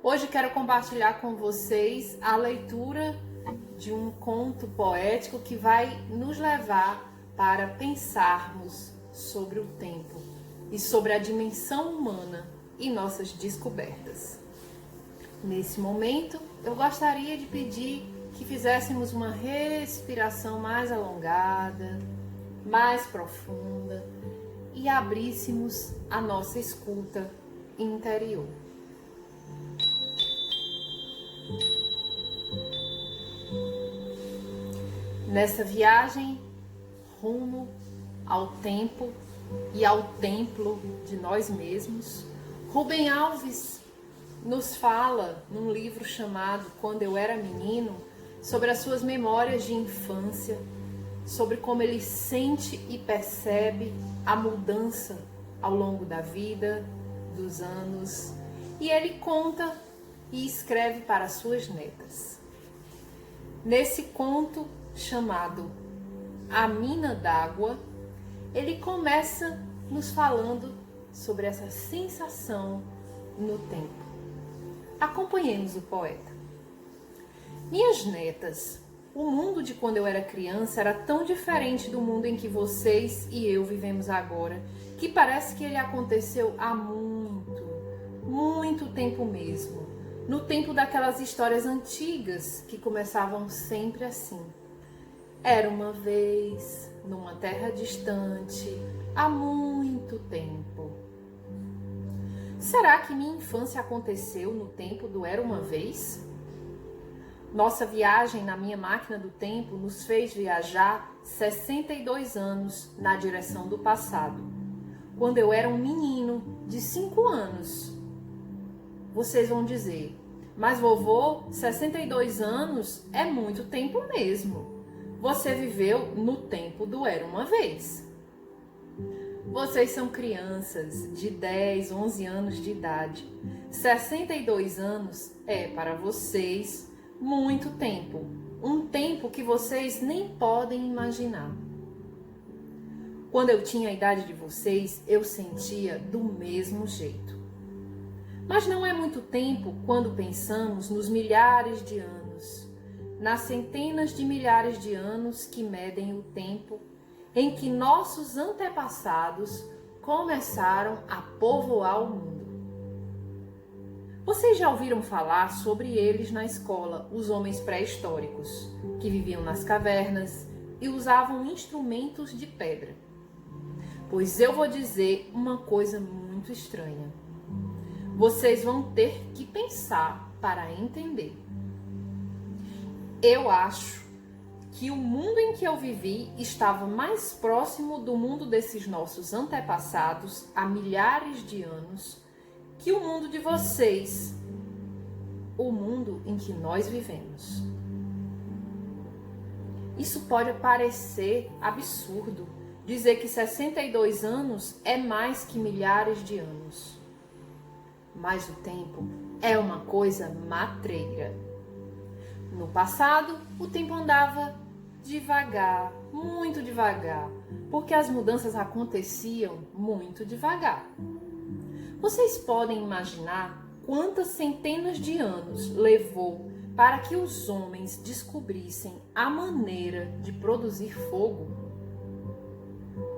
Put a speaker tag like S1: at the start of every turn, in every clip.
S1: Hoje quero compartilhar com vocês a leitura de um conto poético que vai nos levar para pensarmos sobre o tempo e sobre a dimensão humana e nossas descobertas. Nesse momento, eu gostaria de pedir que fizéssemos uma respiração mais alongada, mais profunda e abríssemos a nossa escuta interior. Nessa viagem rumo ao tempo e ao templo de nós mesmos, Rubem Alves nos fala num livro chamado Quando Eu Era Menino sobre as suas memórias de infância, sobre como ele sente e percebe a mudança ao longo da vida, dos anos, e ele conta e escreve para suas netas. Nesse conto chamado A Mina d'Água, ele começa nos falando sobre essa sensação no tempo. Acompanhemos o poeta. Minhas netas, o mundo de quando eu era criança era tão diferente do mundo em que vocês e eu vivemos agora, que parece que ele aconteceu há muito tempo mesmo. No tempo daquelas histórias antigas que começavam sempre assim. Era uma vez, numa terra distante, há muito tempo. Será que minha infância aconteceu no tempo do Era uma Vez? Nossa viagem na minha máquina do tempo nos fez viajar 62 anos na direção do passado, quando eu era um menino de 5 anos. Vocês vão dizer, mas vovô, 62 anos é muito tempo mesmo. Você viveu no tempo do Era uma Vez. Vocês são crianças de 10, 11 anos de idade. 62 anos é para vocês muito tempo. Um tempo que vocês nem podem imaginar. Quando eu tinha a idade de vocês, eu sentia do mesmo jeito. Mas não é muito tempo quando pensamos nos milhares de anos, nas centenas de milhares de anos que medem o tempo em que nossos antepassados começaram a povoar o mundo. Vocês já ouviram falar sobre eles na escola, os homens pré-históricos, que viviam nas cavernas e usavam instrumentos de pedra. Pois eu vou dizer uma coisa muito estranha. Vocês vão ter que pensar para entender. Eu acho que o mundo em que eu vivi estava mais próximo do mundo desses nossos antepassados há milhares de anos que o mundo de vocês, o mundo em que nós vivemos. Isso pode parecer absurdo, dizer que 62 anos é mais que milhares de anos. Mas o tempo é uma coisa matreira. No passado, o tempo andava devagar, muito devagar, porque as mudanças aconteciam muito devagar. Vocês podem imaginar quantas centenas de anos levou para que os homens descobrissem a maneira de produzir fogo?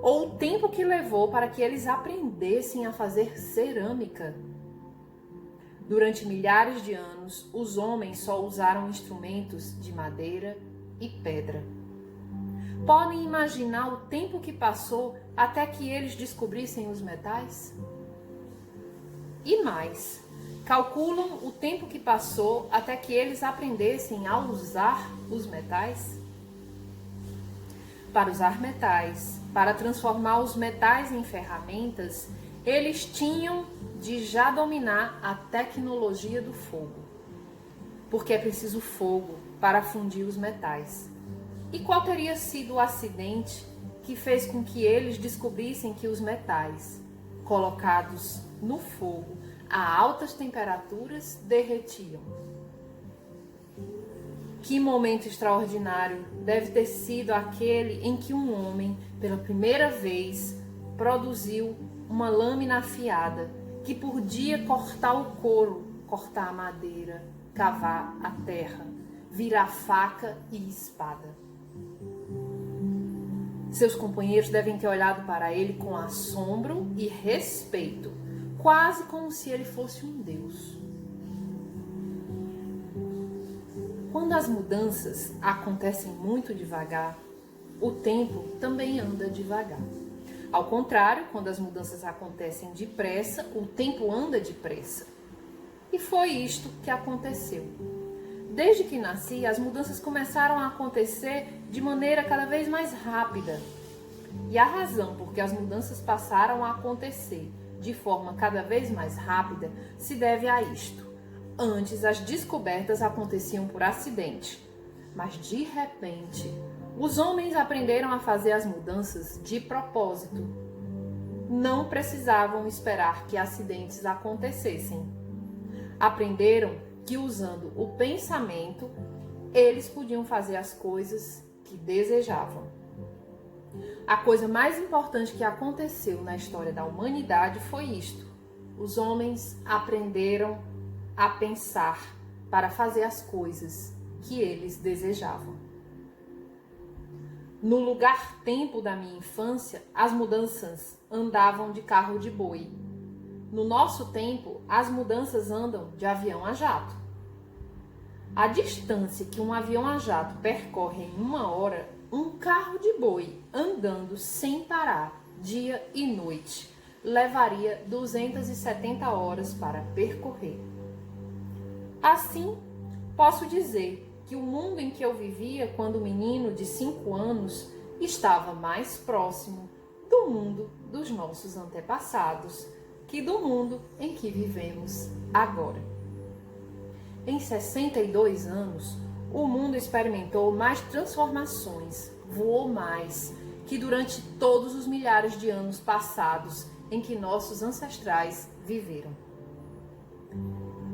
S1: Ou o tempo que levou para que eles aprendessem a fazer cerâmica? Durante milhares de anos, os homens só usaram instrumentos de madeira e pedra. Podem imaginar o tempo que passou até que eles descobrissem os metais? E mais, calculam o tempo que passou até que eles aprendessem a usar os metais? Para usar metais, para transformar os metais em ferramentas, eles tinham de já dominar a tecnologia do fogo, porque é preciso fogo para fundir os metais. E qual teria sido o acidente que fez com que eles descobrissem que os metais, colocados no fogo a altas temperaturas, derretiam? Que momento extraordinário deve ter sido aquele em que um homem, pela primeira vez, produziu uma lâmina afiada que podia cortar o couro cortar a madeira, cavar a terra, virar faca e espada. Seus companheiros devem ter olhado para ele com assombro e respeito, quase como se ele fosse um deus. Quando as mudanças acontecem muito devagar, o tempo também anda devagar. Ao contrário, quando as mudanças acontecem depressa, o tempo anda depressa. E foi isto que aconteceu. Desde que nasci, as mudanças começaram a acontecer de maneira cada vez mais rápida. E a razão por que as mudanças passaram a acontecer de forma cada vez mais rápida se deve a isto. Antes, as descobertas aconteciam por acidente, mas de repente, os homens aprenderam a fazer as mudanças de propósito. Não precisavam esperar que acidentes acontecessem. Aprenderam que usando o pensamento, eles podiam fazer as coisas que desejavam. A coisa mais importante que aconteceu na história da humanidade foi isto. Os homens aprenderam a pensar para fazer as coisas que eles desejavam. No lugar-tempo da minha infância, as mudanças andavam de carro de boi. No nosso tempo, as mudanças andam de avião a jato. A distância que um avião a jato percorre em 1 hora, um carro de boi andando sem parar, dia e noite, levaria 270 horas para percorrer. Assim, posso dizer que o mundo em que eu vivia quando menino de 5 anos estava mais próximo do mundo dos nossos antepassados que do mundo em que vivemos agora. Em 62 anos, o mundo experimentou mais transformações, voou mais que durante todos os milhares de anos passados em que nossos ancestrais viveram.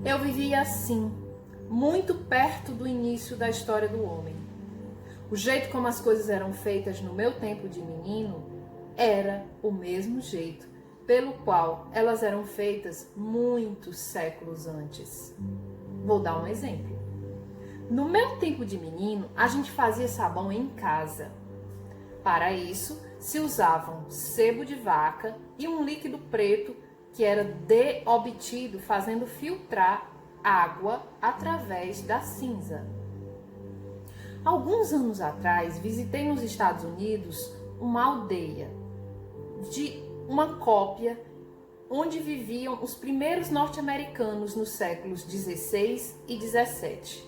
S1: Eu vivia assim, muito perto do início da história do homem. O jeito como as coisas eram feitas no meu tempo de menino era o mesmo jeito pelo qual elas eram feitas muitos séculos antes. Vou dar um exemplo. No meu tempo de menino, a gente fazia sabão em casa. Para isso, se usavam sebo de vaca e um líquido preto que era obtido fazendo filtrar água através da cinza. Alguns anos atrás, visitei nos Estados Unidos uma aldeia de uma cópia onde viviam os primeiros norte-americanos nos séculos 16 e 17.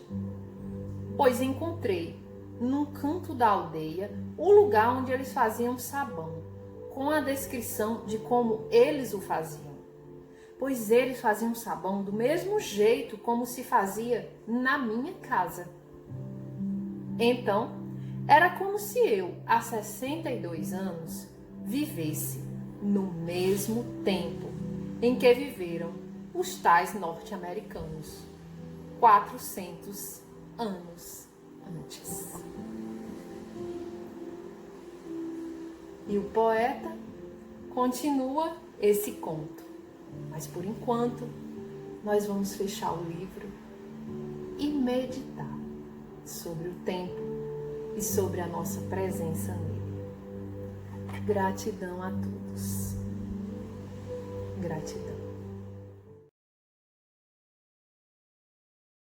S1: Pois encontrei, num canto da aldeia, o lugar onde eles faziam sabão, com a descrição de como eles o faziam. Pois eles faziam sabão do mesmo jeito como se fazia na minha casa. Então, era como se eu, há 62 anos, vivesse no mesmo tempo em que viveram os tais norte-americanos, 400 anos antes. E o poeta continua esse conto, mas por enquanto nós vamos fechar o livro e meditar sobre o tempo e sobre a nossa presença nele. Gratidão a todos. Gratidão.